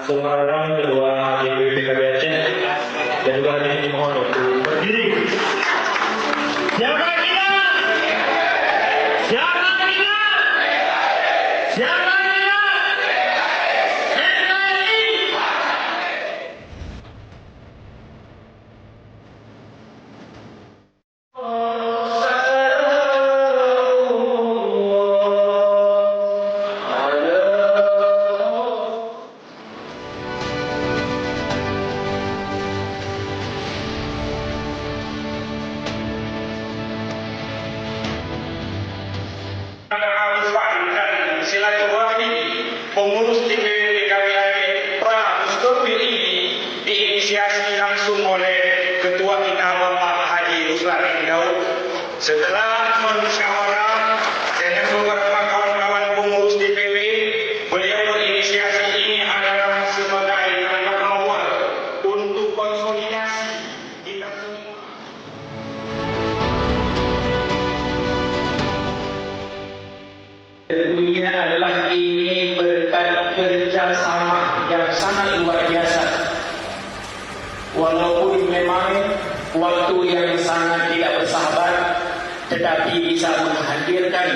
Semarang Ketua DPP PKB Aceh dan juga hadirin dimohon untuk berdiri. Siapa kita? Siapa kita? Siapa kita? NKRI. Silaturahmi pengurus DPP PKB Pra Mustofi ini diinisiasi langsung oleh Ketua kita Bapak Haji Ruslan Daud. Setelah bermusyawarah dengan beberapa kawan-kawan pengurus DPP, beliau berinisiasi ini adalah sebagai langkah awal untuk konsolidasi kita semua. Tentunya adalah ini berkat kerjasama yang sangat luar biasa. Walaupun memang waktu yang sangat tidak bersahabat, tetapi bisa menghadirkan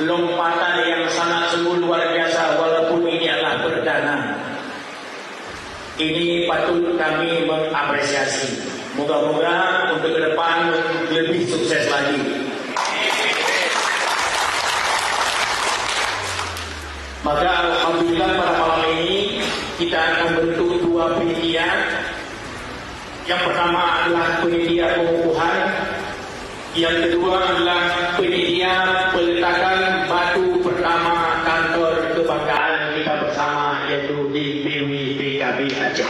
lompatan yang sangat sungguh luar biasa walaupun ini adalah perdana. Ini patut kami mengapresiasi. Moga-moga untuk ke depan lebih sukses lagi. Maka alhamdulillah pada malam ini kita akan membentuk dua panitia. Yang pertama adalah panitia pengukuhan, yang kedua adalah panitia peletakan batu pertama kantor kebanggaan kita bersama, yaitu di PW PKB Aceh.